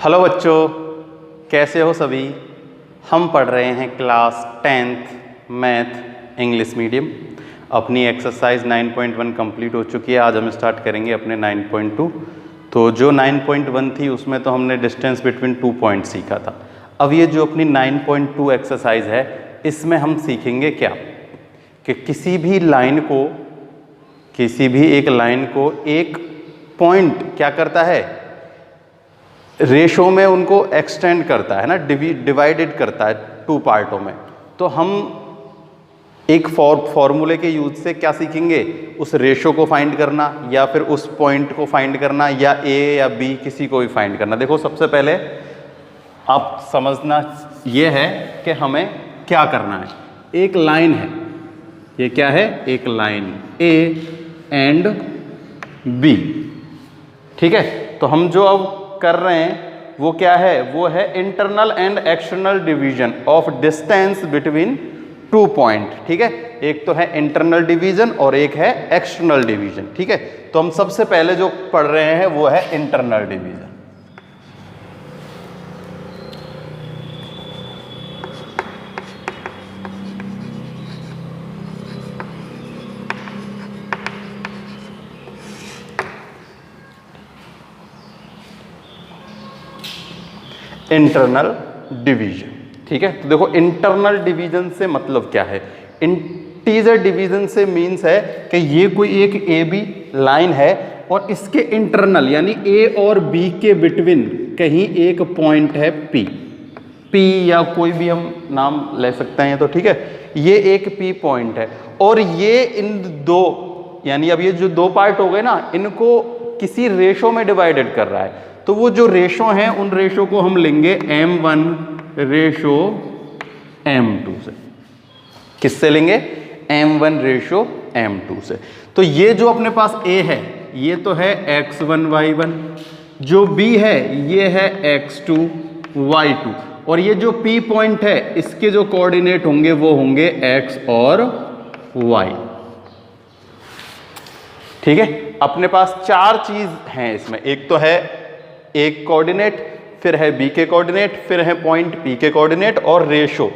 Hello बच्चों, कैसे हो सभी। हम पढ़ रहे हैं class 10th math English medium. अपनी एक्सरसाइज 9.1 कंप्लीट हो चुकी है। आज हम स्टार्ट करेंगे अपने 9.2। तो जो 9.1 थी उसमें तो हमने डिस्टेंस बिटवीन 2 पॉइंट सीखा था। अब ये जो अपनी 9.2 एक्सरसाइज है, इसमें हम सीखेंगे क्या कि किसी भी एक लाइन को एक पॉइंट क्या करता है, रेशो में उनको एक्सटेंड करता है ना, डिवाइडेड करता है 2 पार्टों में। तो हम एक फॉर्मूले के यूज से क्या सीखेंगे, उस रेशो को फाइंड करना या फिर उस पॉइंट को फाइंड करना या ए या बी किसी को भी फाइंड करना। देखो सबसे पहले आप समझना ये है कि हमें क्या करना है। एक लाइन है, ये क्या है, एक लाइन ए एंड बी, ठीक है। तो हम जो अब कर रहे हैं वो क्या है, वो है internal and external division of distance between 2 point, ठीक है। एक तो है इंटरनल डिवीजन और एक है एक्सटर्नल डिवीजन, ठीक है। तो हम सबसे पहले जो पढ़ रहे हैं वो है इंटरनल डिवीजन। इंटरनल डिवीजन, ठीक है। तो देखो इंटरनल डिवीजन से मतलब क्या है। इंटीजर डिवीजन से मीन्स है कि ये कोई एक ए बी लाइन है और इसके इंटरनल यानी ए और बी के बिटवीन कहीं एक पॉइंट है पी या कोई भी हम नाम ले सकते हैं, तो ठीक है। ये एक पी पॉइंट है और ये इन दो यानी अब ये जो 2 पार्ट हो गए ना, इनको किसी रेशो में डिवाइडेड कर रहा है। तो वो जो रेशो हैं उन रेशो को हम लेंगे M1 रेशो M2 से। किससे लेंगे, M1 रेशो M2 से। तो ये जो अपने पास A है ये तो है X1 Y1, जो B है ये है X2 Y2, और ये जो P पॉइंट है इसके जो कोऑर्डिनेट होंगे वो होंगे X और Y, ठीक है। अपने पास 4 चीज हैं इसमें। एक तो है एक कोऑर्डिनेट, फिर है बी के कोऑर्डिनेट, फिर है पॉइंट पी के कोऑर्डिनेट और ratio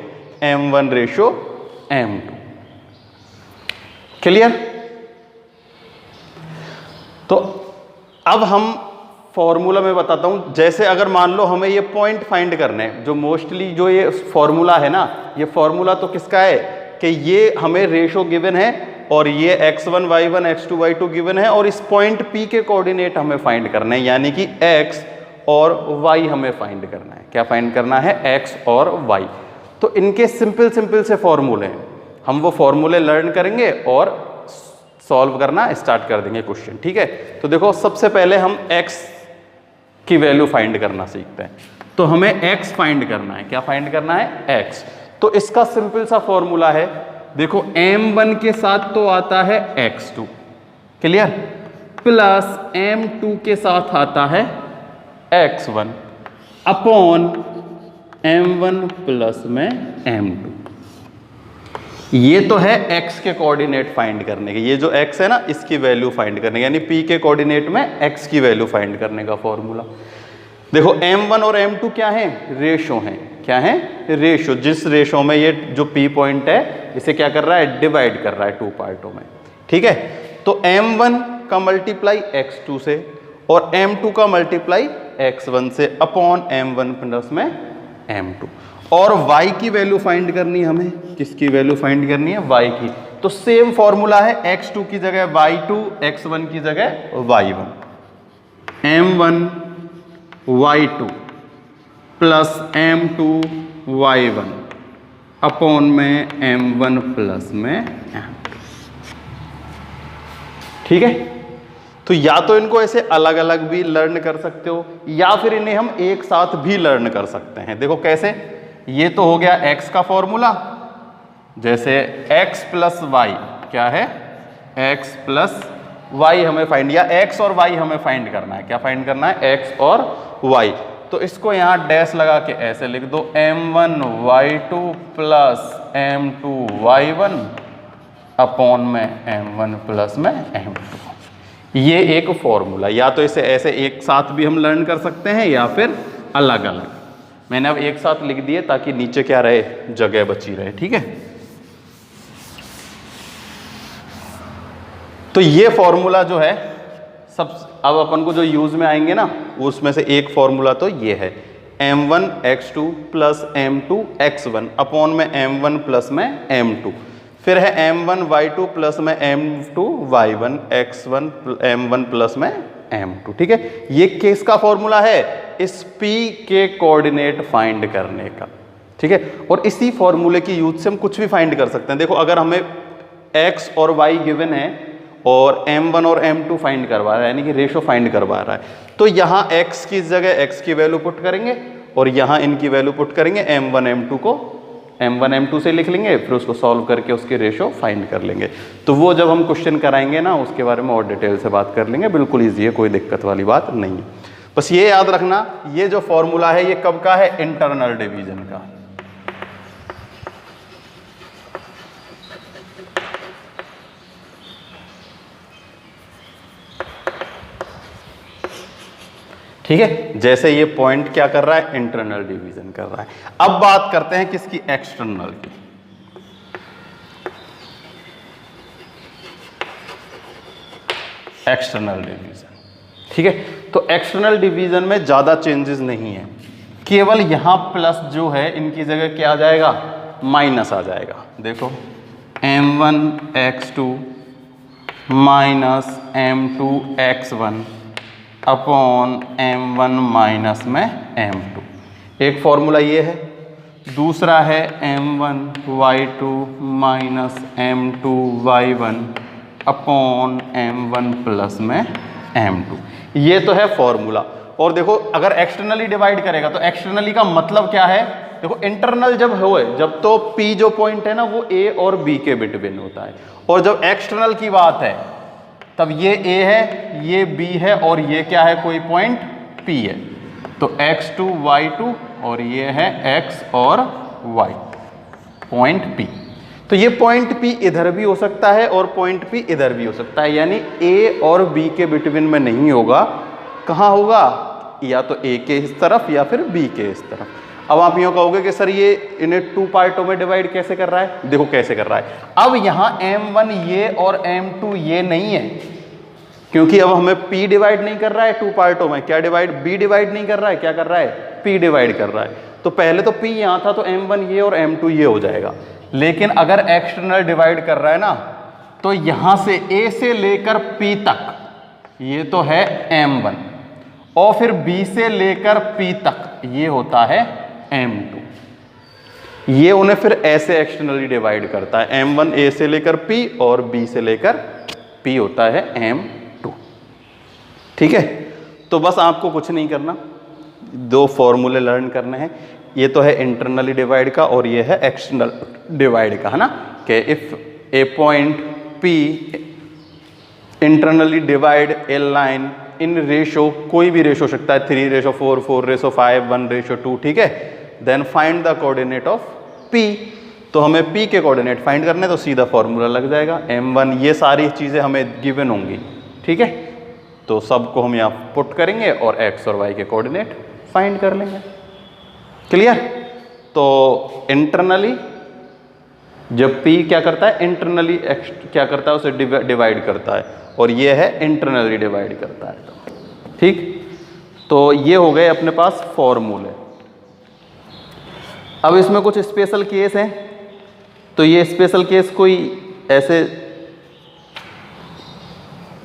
M1 ratio M2। Clear. तो अब हम फॉर्मूला में बताता हूं। जैसे अगर मान लो हमें ये पॉइंट फाइंड करने हैं, जो मोस्टली जो ये फॉर्मूला है ना, ये फॉर्मूला तो किसका है कि ये हमें रेशो गिवन है और ये x1 y1 x2 y2 given है और इस पॉइंट P के कोऑर्डिनेट हमें फाइंड करना है, यानी कि x और y हमें फाइंड करना है। क्या फाइंड करना है, x और y। तो इनके सिंपल से फॉर्मूले हैं, हम वो फॉर्मूले लर्न करेंगे और सॉल्व करना स्टार्ट कर देंगे क्वेश्चन, ठीक है। तो देखो सबसे पहले हम x की वैल्यू फाइंड करना सीखते हैं। तो हमें x फाइंड करना है। क्या फाइंड करना है, x। तो इसका सिंपल सा फॉर्मूला है, देखो M1 के साथ तो आता है X2, क्लियर, प्लस M2 के साथ आता है X1 अपॉन M1 प्लस में M2। ये तो है X के कोऑर्डिनेट फाइंड करने के, ये जो X है ना इसकी वैल्यू फाइंड करने के, यानी P के कोऑर्डिनेट में X की वैल्यू फाइंड करने का फॉर्मूला। देखो M1 और M2 क्या है, रेशो हैं। क्या है, रेशो। जिस रेशो में ये जो P पॉइंट है इसे क्या कर रहा है, डिवाइड कर रहा है 2 पार्टों में, ठीक है। तो M1 का मल्टीप्लाई X2 से और M2 का मल्टीप्लाई X1 से अपॉन M1 प्लस में M2। और Y की वैल्यू फाइंड करनी है हमें। किसकी वैल्यू फाइंड करनी है, Y की। तो सेम फॉर्मूला है, X2 की जगह Y2, X1 की जगह Y1। M1 Y2 plus M2 Y1 upon में M1 प्लस में M2, ठीक है। तो या तो इनको ऐसे अलग अलग भी लर्न कर सकते हो या फिर इन्हें हम एक साथ भी लर्न कर सकते हैं। देखो कैसे, ये तो हो गया X का फॉर्मूला, जैसे X प्लस Y क्या है, X प्लस Y हमें फाइंड, या X और Y हमें फाइंड करना है। क्या फाइंड करना है, X और Y। तो इसको यहां डैश लगा के ऐसे लिख दो, M1 Y2 plus M2 Y1 upon में M1 प्लस में M2। ये एक फॉर्मूला, या तो इसे ऐसे एक साथ भी हम लर्न कर सकते हैं या फिर अलग अलग। मैंने अब एक साथ लिख दिए ताकि नीचे क्या रहे, जगह बची रहे। ठीक है, तो ये फॉर्मूला जो है सब अब अपन को जो यूज में आएंगे ना, उसमें से एक फॉर्मूला तो ये है m1x2 plus m2 x1 upon में m1 प्लस में m2, फिर है m1y2 प्लस में m2 y1 x1 m1 plus में m2। ठीक है, ये किसका फॉर्मूला है, इस p के कोऑर्डिनेट फाइंड करने का। ठीक है, और इसी फॉर्मूले की यूज से हम कुछ भी फाइंड कर सकते हैं। देखो अगर हमें x और y गिवन है और m1 और m2 फाइंड करवा रहा है, यानी कि रेशो फाइंड करवा रहा है, तो यहाँ x की जगह x की वैल्यू पुट करेंगे और यहाँ इनकी वैल्यू पुट करेंगे, m1 m2 को m1 m2 से लिख लेंगे, फिर उसको सॉल्व करके उसके रेशो फाइंड कर लेंगे। तो वो जब हम क्वेश्चन कराएंगे ना, उसके बारे में और डिटेल से बात कर लेंगे, बिल्कुल ईजी है, कोई दिक्कत वाली बात नहीं है। बस ये याद रखना, ये जो फॉर्मूला है ये कब का है, इंटरनल डिवीजन का। ठीक है, जैसे ये पॉइंट क्या कर रहा है, इंटरनल डिवीजन कर रहा है। अब बात करते हैं किसकी, एक्सटर्नल की। External division. ठीक है, तो एक्सटर्नल डिवीजन में ज्यादा चेंजेस नहीं है, केवल यहां प्लस जो है इनकी जगह क्या आ जाएगा, माइनस आ जाएगा। देखो m1x2 minus m2x1 upon m1 minus में m2, एक फॉर्मूला ये है। दूसरा है m1y2 minus m2y1 upon m1 plus में m2, ये तो है फॉर्मूला। और देखो अगर एक्सटर्नली डिवाइड करेगा तो एक्सटर्नली का मतलब क्या है, देखो इंटरनल जब हो, जब तो P जो पॉइंट है ना वो A और B के बिटवीन होता है, और जब एक्सटर्नल की बात है तब ये A है, ये B है और ये क्या है, कोई पॉइंट P है। तो x2 y2 और ये है x और y, पॉइंट P। तो ये पॉइंट P इधर भी हो सकता है और पॉइंट P इधर भी हो सकता है, यानी A और B के बिटवीन में नहीं होगा। कहाँ होगा, या तो A के इस तरफ या फिर B के इस तरफ। अब आप यूँ कहोगे कि सर ये इन्हें 2 पार्टों में डिवाइड कैसे कर रहा है, देखो कैसे कर रहा है। अब यहाँ m1 ये और m2 ये नहीं है, क्योंकि अब हमें P डिवाइड नहीं कर रहा है 2 पार्टों में, क्या डिवाइड, B डिवाइड नहीं कर रहा है, क्या कर रहा है, P डिवाइड कर रहा है। तो पहले तो P यहाँ था तो m1 ये और m2 ये हो जाएगा, लेकिन अगर एक्सटर्नल डिवाइड कर रहा है ना, तो यहाँ से A से लेकर P तक ये तो है m1, और फिर B से लेकर P तक ये होता है m2। ये उन्हें फिर ऐसे एक्सटर्नली डिवाइड करता है, m1 A से लेकर P और B से लेकर P होता है m2। ठीक है, तो बस आपको कुछ नहीं करना, 2 फॉर्मूले लर्न करने हैं। ये तो है इंटरनली डिवाइड का और ये है एक्सटर्नल डिवाइड का, है ना, कि if A point P internally divide A line in ratio, कोई भी रेशो सकता है, 3:4, 4:5, 1:2। ठीक है, then find the coordinate of P। तो हमें P के कोऑर्डिनेट फाइंड करने, तो सीधा फॉर्मूला लग जाएगा m1, ये सारी चीज़ें हमें गिवन होंगी। ठीक है, तो सबको हम यहाँ पुट करेंगे और x और y के कोऑर्डिनेट फाइंड कर लेंगे। क्लियर, तो इंटरनली जब P क्या करता है, इंटरनली क्या करता है, उसे डिवाइड करता है, और ये है इंटरनली डिवाइड करता है। ठीक, तो ये हो गए अपने पास फॉर्मूले। अब इसमें कुछ स्पेशल केस हैं, तो ये स्पेशल केस कोई ऐसे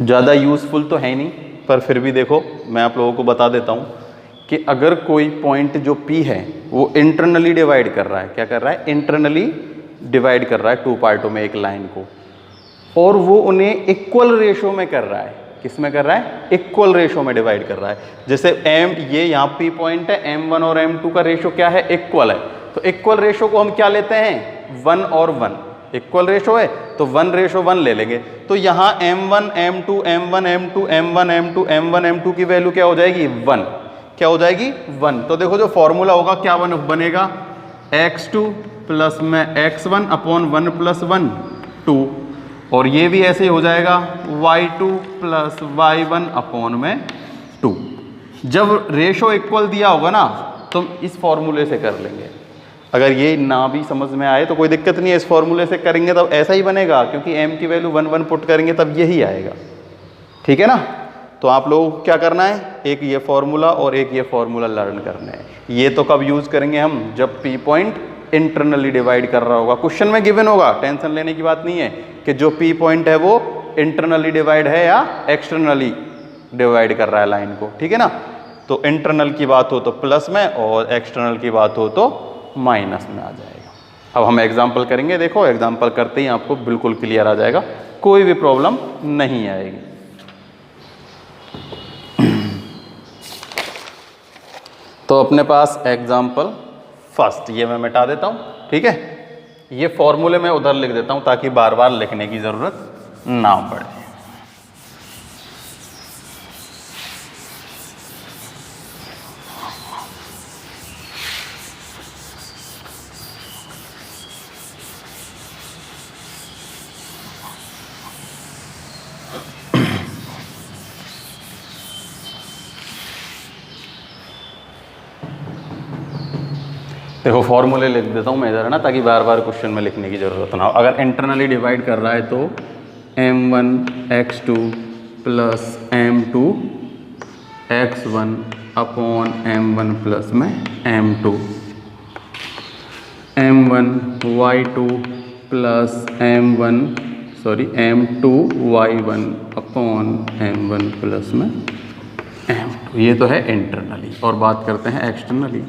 ज़्यादा यूज़फुल तो है नहीं, पर फिर भी देखो मैं आप लोगों को बता देता हूँ कि अगर कोई पॉइंट जो P है वो इंटरनली डिवाइड कर रहा है, क्या कर रहा है, इंटरनली डिवाइड कर रहा है 2 पार्टों में एक लाइन को, और वो उन्हें इक्वल रेशो में कर रहा है। किस में कर रहा है, इक्वल रेशो में डिवाइड कर रहा है। जैसे ये यहाँ P पॉइंट है, m1 और m2 का रेशो क्या है, इक्वल है। तो इक्वल रेशो को हम क्या लेते हैं, 1 और 1, इक्वल रेशो है तो 1:1 ले लेंगे। तो यहाँ m1 m2 m1 m2 m1 m2 m1 m2 की वैल्यू क्या हो जाएगी, 1, क्या हो जाएगी, 1। तो देखो जो फॉर्मूला होगा क्या बनेगा, x2 प्लस में x1 अपॉन 1 + 1 2, और ये भी ऐसे ही हो जाएगा y2 प्लस y1 अपॉन में 2। जब रेशो इक्वल दिया होगा ना तो इस फॉर्मूले से कर लेंगे। अगर ये ना भी समझ में आए तो कोई दिक्कत नहीं है, इस फॉर्मूले से करेंगे तब ऐसा ही बनेगा, क्योंकि m की वैल्यू 1 1 पुट करेंगे तब यही आएगा। ठीक है ना। तो आप लोगों को क्या करना है, एक ये फॉर्मूला और एक ये फॉर्मूला लर्न करना है। ये तो कब यूज करेंगे हम, जब p पॉइंट इंटरनली डिवाइड कर रहा होगा। क्वेश्चन में गिवन होगा, टेंशन लेने की बात नहीं है कि जो p पॉइंट है वो इंटरनली डिवाइड है या एक्सटर्नली डिवाइड कर रहा है लाइन को। ठीक है ना। तो इंटरनल की बात हो तो प्लस में और एक्सटर्नल की बात हो तो माइनस में आ जाएगा। अब हम एग्जाम्पल करेंगे, देखो एग्जाम्पल करते ही आपको बिल्कुल क्लियर आ जाएगा, कोई भी प्रॉब्लम नहीं आएगी। तो अपने पास एग्जाम्पल फर्स्ट ये मैं मिटा देता हूँ। ठीक है, ये फॉर्मूले में उधर लिख देता हूँ ताकि बार बार लिखने की ज़रूरत ना पड़े। देखो फॉर्मूले लिख देता हूँ मैं इधर, है ना, ताकि बार बार क्वेश्चन में लिखने की ज़रूरत ना हो। अगर इंटरनली डिवाइड कर रहा है तो m1 x2 plus m2 x1 upon m1 plus में m2, m1 y2 plus m2 y1 upon m1 plus में m2। ये तो है इंटरनली। और बात करते हैं एक्सटर्नली।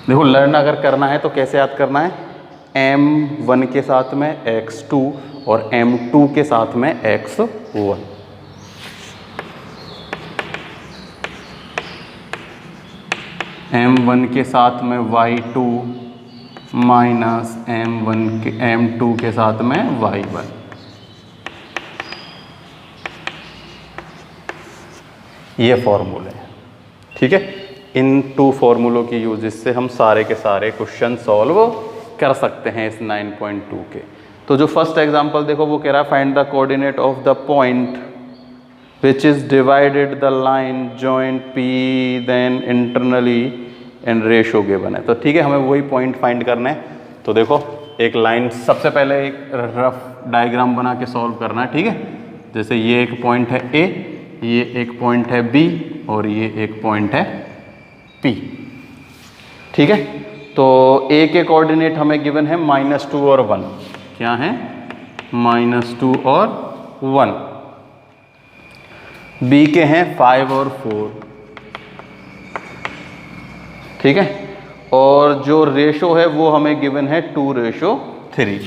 देखो लर्न अगर करना है तो कैसे याद करना है, m1 के साथ में x2 और m2 के साथ में x1। m1 के साथ में y2 माइनस m2 के साथ में y1। ये फॉर्मूले हैं। ठीक है, इन 2 फॉर्मूलों की यूजेस से हम सारे के सारे क्वेश्चन सॉल्व कर सकते हैं इस 9.2 के। तो जो फर्स्ट एग्जांपल देखो वो कह रहा है find the coordinate of the point which is divided the line joint P then internally and ratio given है। तो ठीक है, हमें वही पॉइंट फाइंड करना है। तो देखो एक लाइन, सबसे पहले एक रफ डायग्राम बना के सॉल्व करना है। ठीक है, जैसे ये एक पॉइंट है ए, ये एक पॉइंट है बी और ये एक पॉइंट है P। ठीक है, तो A के कोऑर्डिनेट हमें गिवन है -2 और 1। क्या है, -2 और 1। B के हैं 5 और 4। ठीक है, और जो रेशो है वो हमें गिवन है 2:3।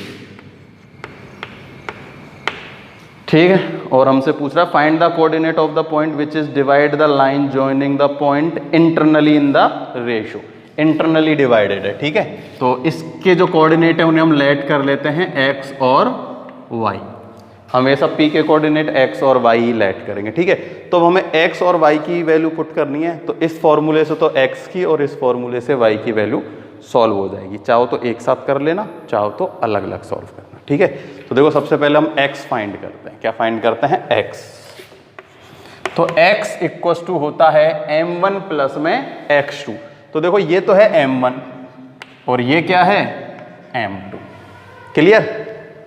ठीक है, और हमसे पूछ रहा है find the coordinate of the point which is divide the line joining the point internally in the ratio. Internally divided है। ठीक है, तो इसके जो कोऑर्डिनेट है उन्हें हम लेट कर लेते हैं x और y। हमेशा p के कोऑर्डिनेट x और y ही लेट करेंगे। ठीक है, तो हमें x और y की वैल्यू पुट करनी है। तो इस फॉर्मूले से तो x की और इस फॉर्मूले से y की वैल्यू सॉल्व हो जाएगी। चाहो तो एक साथ कर लेना, चाहो तो अलग अलग सॉल्व करना। ठीक है, तो देखो सबसे पहले हम x फाइंड करते हैं। क्या फाइंड करते हैं, x। तो x इक्वल्स टू होता है m1 प्लस में x2। तो देखो ये तो है m1 और ये क्या है m2। क्लियर।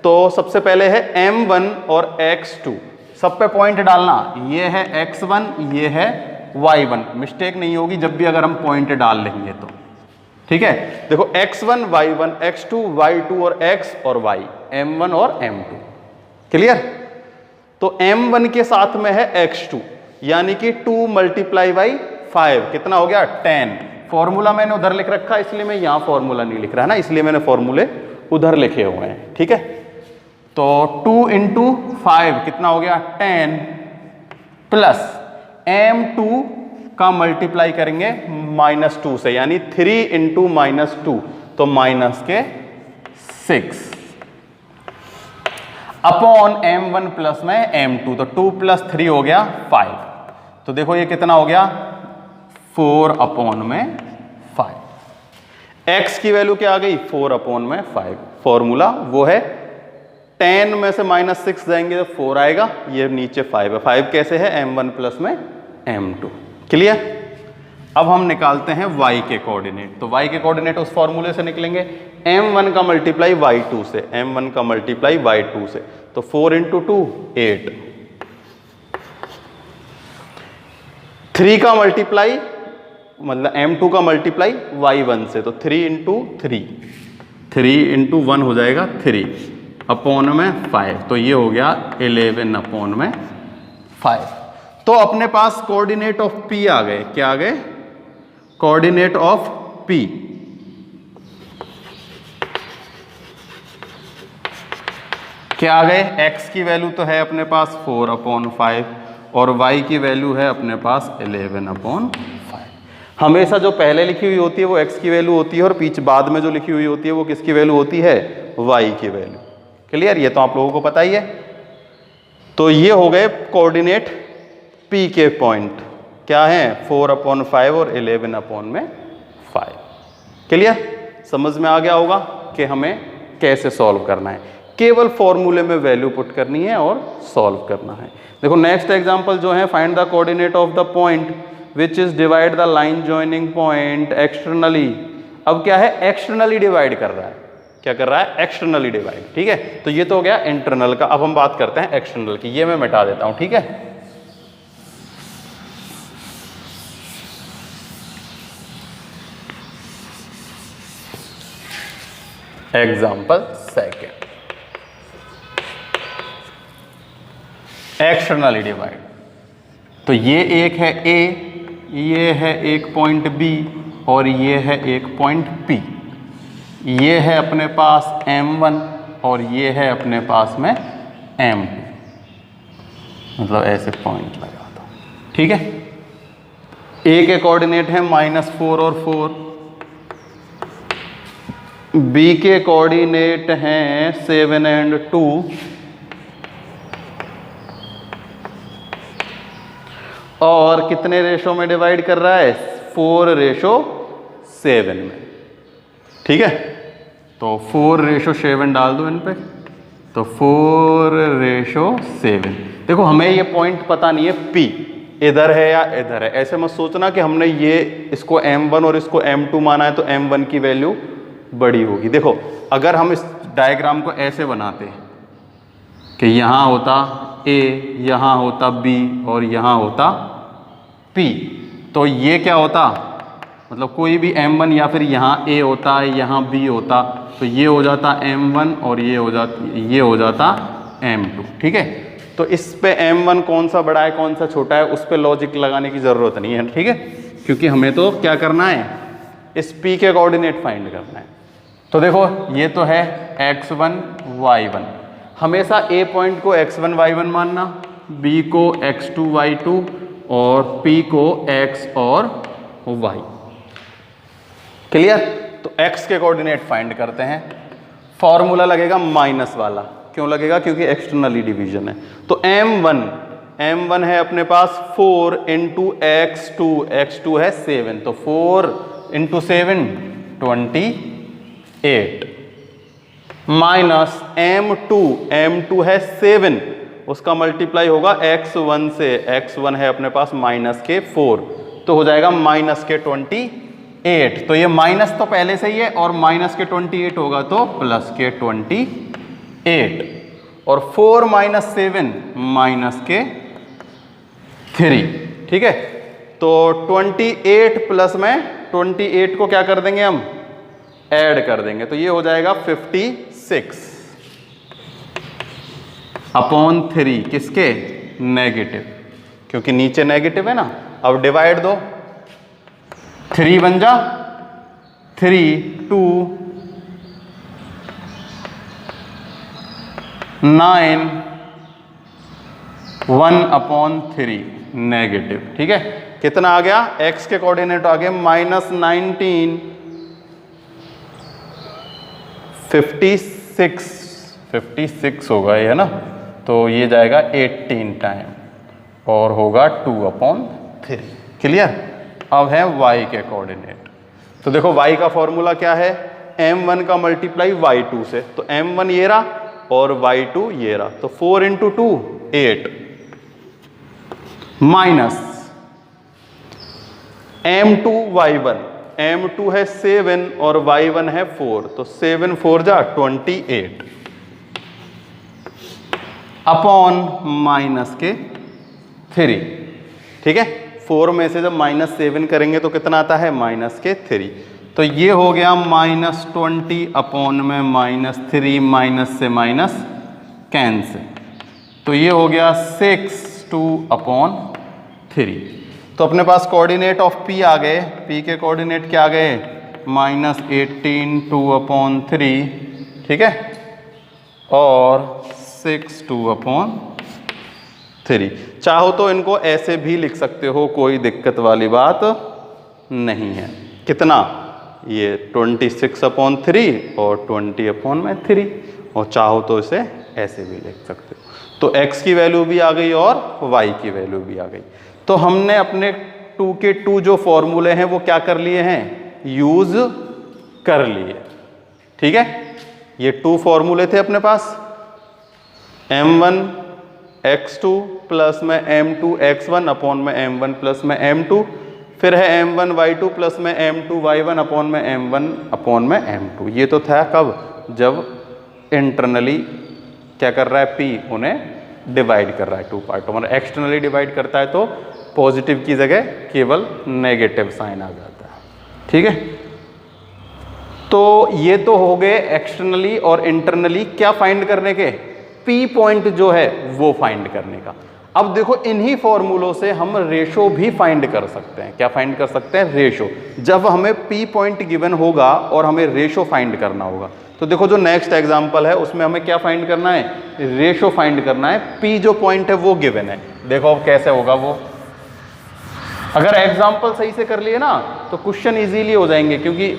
तो सबसे पहले है m1 और x2, सब पे पॉइंट डालना। ये है x1, ये है y1। मिस्टेक नहीं होगी जब भी अगर हम पॉइंट डाल लेंगे तो। ठीक है, देखो x1 y1 x2 y2 और x और y, m1 और m2। क्लियर। तो m1 के साथ में है x2 यानी कि 2 × 5 कितना हो गया 10। फॉर्मूला मैंने उधर लिख रखा है इसलिए मैं यहां फॉर्मूला नहीं लिख रहा है ना, इसलिए मैंने फॉर्मूले उधर लिखे हुए हैं। ठीक है, तो 2 × 5 कितना हो गया 10 प्लस m2 का मल्टीप्लाई करेंगे -2 से, यानी 3 × -2 तो -6 अपॉन m1 प्लस में m2। तो 2 + 3 हो गया 5। तो देखो ये कितना हो गया 4/5। x की वैल्यू क्या आ गई 4/5। फॉर्मूला वो है 10 में से -6 जाएंगे तो 4 आएगा, ये नीचे 5 है। 5 कैसे है? m1 प्लस में m2। क्लियर? अब हम निकालते हैं y के कोऑर्डिनेट। तो y के कोऑर्डिनेट उस फॉर्मूले से निकलेंगे, m1 का मल्टीप्लाई y2 से, m1 का मल्टीप्लाई y2 से, तो 4 × 2 8, 3 का मल्टीप्लाई मतलब m2 का मल्टीप्लाई y1 से, तो 3 × 3, 3 × 1 हो जाएगा 3 अपॉन में 5, तो ये हो गया 11 अपॉन में 5। तो अपने पास कोऑर्डिनेट ऑफ p आ गए। क्या आ गए? Coordinate of p। क्या आ गए? x की वैल्यू तो है अपने पास 4/5 और y की वैल्यू है अपने पास 11/5। हमेशा जो पहले लिखी हुई होती है वो x की वैल्यू होती है और पीछे बाद में जो लिखी हुई होती है वो किसकी वैल्यू होती है? y की वैल्यू। क्लियर? ये तो आप लोगों को पता ही है। तो ये हो गए कोऑर्डिनेट p के पॉइंट। क्या है? 4/5 और 11/5। क्लियर? समझ में आ गया होगा कि हमें कैसे सॉल्व करना है। केवल फॉर्मूले में वैल्यू पुट करनी है और सॉल्व करना है। देखो नेक्स्ट एग्जांपल जो है, find the coordinate of the point which is divide the line joining point externally. अब क्या है? एक्सटर्नली डिवाइड कर रहा है। क्या कर रहा है? Externally divide. ठीक है, तो ये तो हो गया इंटरनल का। अब हम बात करते हैं एक्सटर्नल की। ये मैं मिटा देता हूं। ठीक है, एग्जाम्पल सेकेंड, एक्सटर्नली डिवाइड। तो ये एक है A, ये है एक पॉइंट B और ये है एक पॉइंट P। ये है अपने पास M1 और ये है अपने पास में M2। मतलब ऐसे पॉइंट लगा दो। ठीक है, A के कोऑर्डिनेट है -4 और 4, B के कोऑर्डिनेट हैं 7 और 2, और कितने रेशो में डिवाइड कर रहा है? 4:7 में। ठीक है, तो 4:7 डाल दो इन पे, तो 4:7। देखो हमें ये पॉइंट पता नहीं है P इधर है या इधर है। ऐसे मत सोचना कि हमने ये इसको M1 और इसको M2 माना है तो M1 की वैल्यू बड़ी होगी। देखो अगर हम इस डायग्राम को ऐसे बनाते हैं कि यहाँ होता A, यहाँ होता B और यहाँ होता P, तो ये क्या होता? मतलब कोई भी M1 या फिर यहाँ A होता है, यहाँ B होता, तो ये हो जाता M1 और ये हो जाता M2। ठीक है, तो इस पे M1 कौन सा बड़ा है कौन सा छोटा है उस पे लॉजिक लगाने की ज़रूरत नहीं है। ठीक है, क्योंकि हमें तो क्या करना है? इस P के कोऑर्डिनेट फाइंड करना है। तो देखो ये तो है x1 y1। हमेशा A पॉइंट को x1 y1 मानना, B को x2 y2 और P को x और y। क्लियर? तो x के कोऑर्डिनेट फाइंड करते हैं। फॉर्मूला लगेगा माइनस वाला। क्यों लगेगा? क्योंकि एक्सटर्नली डिवीजन है। तो m1 है अपने पास 4 × x2, x2 है 7, तो 4 × 7 28 माइनस m2 है 7, उसका मल्टीप्लाई होगा x1 से, x1 है अपने पास -4, तो हो जाएगा -28। तो ये माइनस तो पहले से ही है और -28 होगा तो +28 और 4 - 7 -3। ठीक है, तो 28 प्लस में 28 को क्या कर देंगे? हम ऐड कर देंगे, तो ये हो जाएगा 56 अपॉन 3। किसके? नेगेटिव, क्योंकि नीचे नेगेटिव है ना। अब डिवाइड दो, 3 बन जा 3, 2 9 1/3 नेगेटिव। ठीक है, कितना आ गया? x के कोऑर्डिनेट आ गए -19 56 होगा ये, है ना। तो ये जाएगा 18 टाइम और होगा 2/3। क्लियर? अब है y के कोऑर्डिनेट। तो देखो y का फॉर्मूला क्या है? m1 का मल्टीप्लाई y2 से, तो m1 ये रहा और y2 ये रहा, तो 4 into 2 8 minus m2 y1, m2 है 7 और y1 है 4, तो 7 4 जा 28 अपॉन माइनस के 3। ठीक है, 4 में से जब -7 करेंगे तो कितना आता है -3, तो ये हो गया -20 अपॉन में -3, माइनस से माइनस कैंसिल, तो ये हो गया 6/2/3। तो अपने पास कोऑर्डिनेट ऑफ P आ गए, P के कोऑर्डिनेट क्या आ गए -18 2/3, ठीक है, और 6 2/3। चाहो तो इनको ऐसे भी लिख सकते हो, कोई दिक्कत वाली बात नहीं है। कितना, ये 26/3 और 20/3, और चाहो तो इसे ऐसे भी लिख सकते हो। तो x की वैल्यू भी आ गई और y की वैल्यू भी आ गई। तो हमने अपने 2 के 2 जो फॉर्मूले हैं वो क्या कर लिए हैं, यूज कर लिए। ठीक है, ये 2 फॉर्मूले थे अपने पास, m1 x2 प्लस में m2 x1 अपॉन में m1 प्लस में m2, फिर है m1 y2 प्लस में m2 y1 अपॉन में m1 अपॉन में m2। ये तो था कब, जब इंटरनली क्या कर रहा है P, उन्हें डिवाइड कर रहा है 2 पार्टों में। एक्सटर्नली डिवाइड करता है तो पॉजिटिव की जगह केवल नेगेटिव साइन आ जाता है। ठीक है, तो ये तो हो गए एक्सटर्नली और इंटरनली क्या फाइंड करने के, P पॉइंट जो है वो फाइंड करने का। अब देखो इन्हीं फॉर्मूलों से हम रेशो भी फाइंड कर सकते हैं। क्या फाइंड कर सकते हैं, रेशो। जब हमें P पॉइंट गिवन होगा और हमें रेशो फाइंड करना होगा, तो देखो जो नेक्स्ट एग्जांपल है उसमें हमें क्या फाइंड करना है, रेशो फाइंड करना है। P जो पॉइंट है वो गिवन है, देखो अब कैसे होगा वो। अगर एग्जाम्पल सही से कर लिए ना तो क्वेश्चन इजीली हो जाएंगे, क्योंकि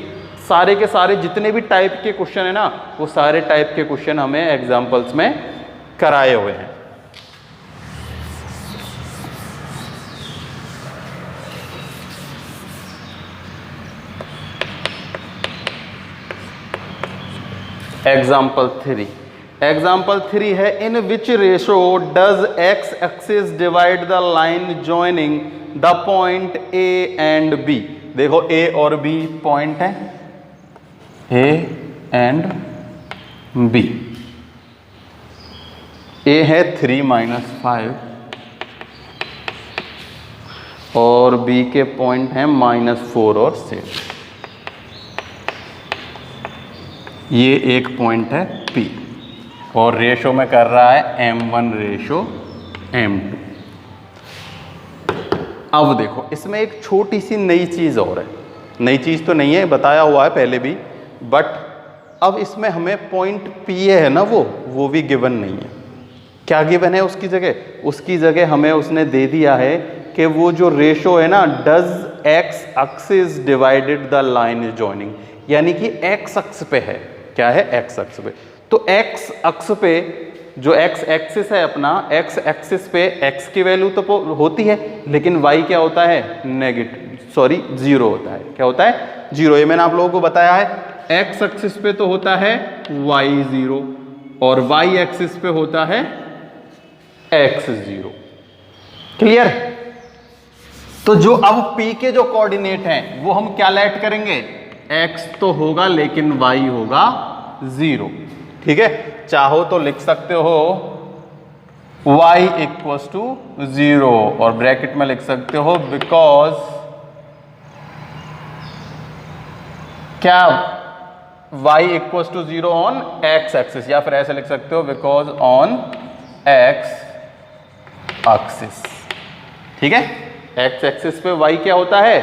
सारे के सारे जितने भी टाइप के क्वेश्चन है ना, वो सारे टाइप के क्वेश्चन हमें एग्जाम्पल्स में कराए हुए हैं। एग्जाम्पल 3 है, in which ratio does x axis divide the line joining the point A and B। देखो A और B पॉइंट है, A एंड B। A है 3 - 5 और B के पॉइंट हैं -4 और 6। ये एक पॉइंट है P और रेशो में कर रहा है m1 रेशो m2। अब देखो इसमें एक छोटी सी नई चीज़ और है, नई चीज़ तो नहीं है, बताया हुआ है पहले भी, बट अब इसमें हमें पॉइंट P है ना वो भी गिवन नहीं है। क्या गिवन है उसकी जगह, उसकी जगह हमें उसने दे दिया है कि वो जो रेशो है ना, does x axis divided the line joining, यानी कि x अक्ष पे है। क्या है, x अक्ष पे। तो x अक्ष पे जो x एक्सिस है अपना, x एक्सिस पे x की वैल्यू तो होती है, लेकिन y क्या होता है, जीरो होता है। क्या होता है, जीरो। ये मैंने आप लोगों को बताया है, x एक्सिस पे तो होता है y 0 और y एक्सिस पे होता है x 0। क्लियर। तो जो अब P के जो कोऑर्डिनेट हैं वो हम क्या लेट करेंगे, x तो होगा लेकिन y होगा 0। ठीक है, चाहो तो लिख सकते हो y = 0 और ब्रैकेट में लिख सकते हो बिकॉज क्या, y = 0 ऑन x एक्सिस, या फिर ऐसे लिख सकते हो बिकॉज ऑन x एक्सिस। ठीक है, x एक्सिस पे y क्या होता है,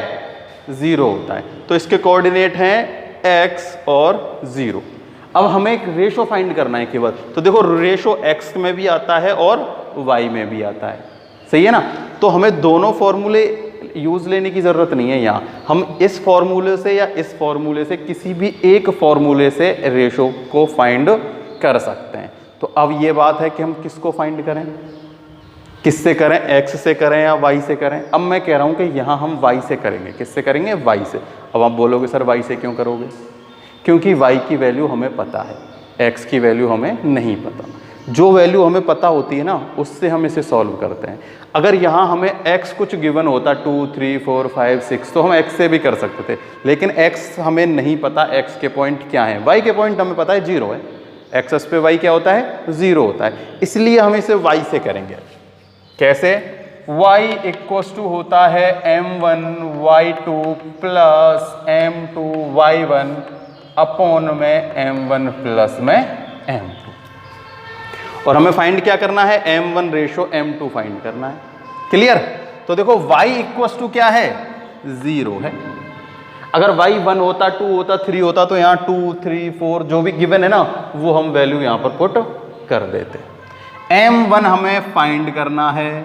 0 होता है। तो इसके कोऑर्डिनेट हैं x और 0। अब हमें एक रेशो फाइंड करना है केवल। तो देखो रेशो x में भी आता है और y में भी आता है, सही है ना। तो हमें दोनों फॉर्मूले यूज लेने की जरूरत नहीं है। यहाँ हम इस फॉर्मूले से या इस फॉर्मूले से किसी भी एक फॉर्मूले से रेशो को फाइंड कर सकते हैं। तो अब ये बात है कि हम किसको फाइंड करें, किससे करें, x से करें या y से करें। अब मैं कह रहा हूं कि यहां हम y से करेंगे। किससे करेंगे, y से। अब आप बोलोगे सर y से क्यों करोगे, क्योंकि y की वैल्यू हमें पता है। x की वैल्यू हमें नहीं पता। जो वैल्यू हमें पता होती है ना उससे हम इसे सॉल्व करते हैं। अगर यहाँ हमें x कुछ गिवन होता 2, 3, 4, 5, 6 तो हम x से भी कर सकते थे, लेकिन x हमें नहीं पता x के पॉइंट क्या हैं। y के पॉइंट हमें पता है 0 है, एक्सेस पे y क्या होता है 0 होता है, इसलिए हम इसे y से करेंगे। कैसे? y इक्वल्स टू होता है m1 y2 plus m2 y1 upon में m1 प्लस में m2। और हमें फाइंड क्या करना है? m1 रेशो m2 फाइंड करना है। क्लियर? तो देखो y इक्वल्स टू क्या है 0 है। अगर y 1 होता 2 होता 3 होता तो यहाँ 2, 3, 4 जो भी गिवन है ना वो हम वैल्यू यहाँ पर पुट कर देते। m1 हमें फाइंड करना है,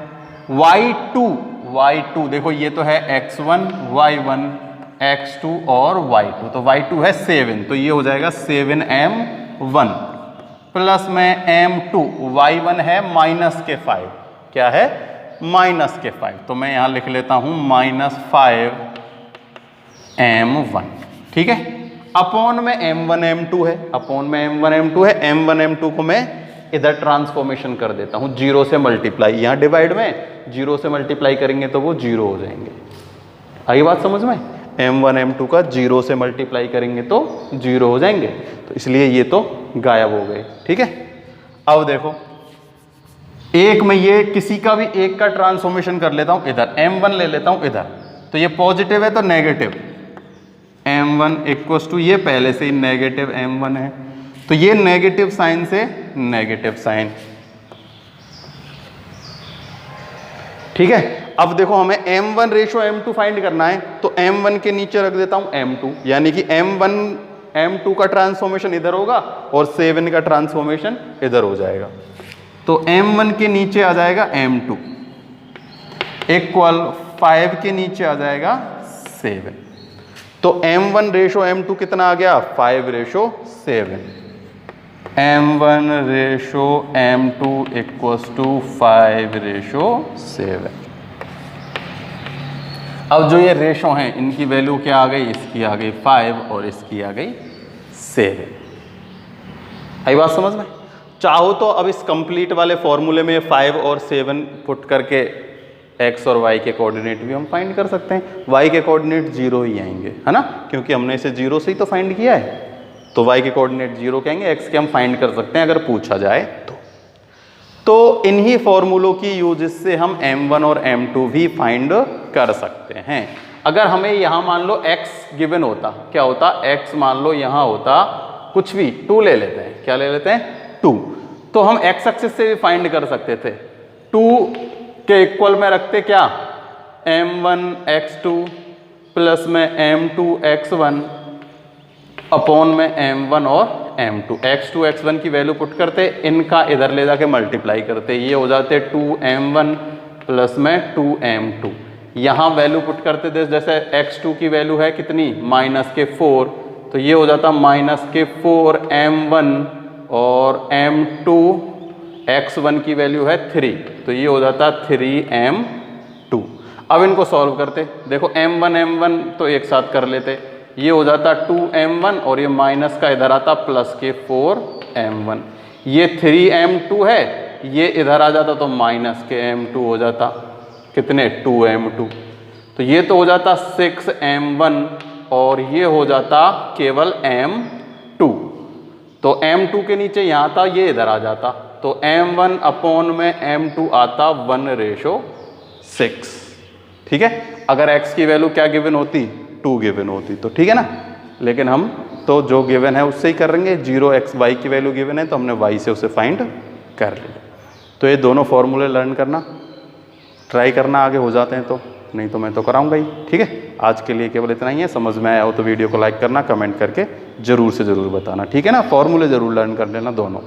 y2 देखो ये तो है x1 y1 x2 और y2, तो y2 है 7 तो ये हो जाएगा 7m1 प्लस में m2 y1 है -5, क्या है -5, तो मैं यहाँ लिख लेता हूँ -5m1, ठीक है। अपॉन में m1 m2 है, अपॉन में m1 m2 है, m1 m2 को मैं इधर ट्रांसफॉर्मेशन कर देता हूँ 0 से मल्टीप्लाई, यहाँ डिवाइड में 0 से मल्टीप्लाई करेंगे तो वो 0 हो जाएंगे। आई बात समझ में? m1 m2 का 0 से मल्टीप्लाई करेंगे तो 0 हो जाएंगे, तो इसलिए ये तो गायब हो गए, ठीक है। अब देखो एक में ये किसी का भी एक का ट्रांसफॉर्मेशन कर लेता हूँ, इधर m1 ले लेता हूँ इधर, तो ये पॉजिटिव है तो नेगेटिव m1 इक्वल्स टू ये पहले से ही नेगेटिव m1 है, तो ये नेगेटिव साइन से नेगेटिव साइन, ठीक है। अब देखो हमें m1 रेशो m2 फाइंड करना है, तो m1 के नीचे रख देता हूं m2, यानी कि m1 m2 का ट्रांसफॉर्मेशन इधर होगा और 7 का ट्रांसफॉर्मेशन इधर हो जाएगा, तो m1 के नीचे आ जाएगा m2 इक्वल 5 के नीचे आ जाएगा 7, तो m1 रेशो m2 कितना आ गया 5 ratio 7, m1 ratio m2 equals to 5 ratio 7। अब जो ये रेशो हैं इनकी वैल्यू क्या आ गई, इसकी आ गई 5 और इसकी आ गई 7। आई बात समझ में? चाहो तो अब इस कंप्लीट वाले फॉर्मूले में 5 और 7 पुट करके x और y के कोऑर्डिनेट भी हम फाइंड कर सकते हैं। y के कोऑर्डिनेट 0 ही आएंगे, है ना, क्योंकि हमने इसे 0 से ही तो फाइंड किया है, तो y के कोऑर्डिनेट 0 कहेंगे, x के हम फाइंड कर सकते हैं अगर पूछा जाए तो इन्हीं फॉर्मूलों की यूज से हम m1 और m2 भी फाइंड कर सकते हैं। अगर हमें यहाँ मान लो x गिवन होता, क्या होता, x मान लो यहाँ होता कुछ भी 2 ले लेते हैं, क्या ले लेते हैं 2, तो हम x एक्सिस से भी फाइंड कर सकते थे। 2 के इक्वल में रखते क्या m1 x2 प्लस में m2 x1 अपॉन में m1 और m2, x2 x1 की वैल्यू पुट करते, इनका इधर ले जाके मल्टीप्लाई करते, ये हो जाते 2m1 प्लस में 2m2, यहाँ वैल्यू पुट करते थे, जैसे x2 की वैल्यू है कितनी -4, तो ये हो जाता -4m1 और m2 x1 की वैल्यू है 3, तो ये हो जाता 3m2। अब इनको सॉल्व करते, देखो m1 तो एक साथ कर लेते, ये हो जाता 2m1 और ये माइनस का इधर आता प्लस के 4m1, ये 3m2 है, ये इधर आ जाता तो माइनस के m2 हो जाता, कितने 2m2, तो ये तो हो जाता 6m1 और ये हो जाता केवल m2, तो m2 के नीचे यहाँ था, ये इधर आ जाता, तो m1 अपॉन में m2 आता 1:6, ठीक है। अगर x की वैल्यू क्या गिवन होती 2 गिवन होती तो ठीक है ना, लेकिन हम तो जो गिवन है उससे ही करेंगे, 0xy की वैल्यू गिवन है तो हमने y से उसे फाइंड कर लिया। तो ये दोनों फॉर्मूले लर्न करना, ट्राई करना, आगे हो जाते हैं तो, नहीं तो मैं तो कराऊंगा ही, ठीक है। आज के लिए केवल इतना ही है, समझ में आया हो तो वीडियो को लाइक करना, कमेंट करके जरूर से ज़रूर बताना, ठीक है ना। फॉर्मूले ज़रूर लर्न कर लेना दोनों।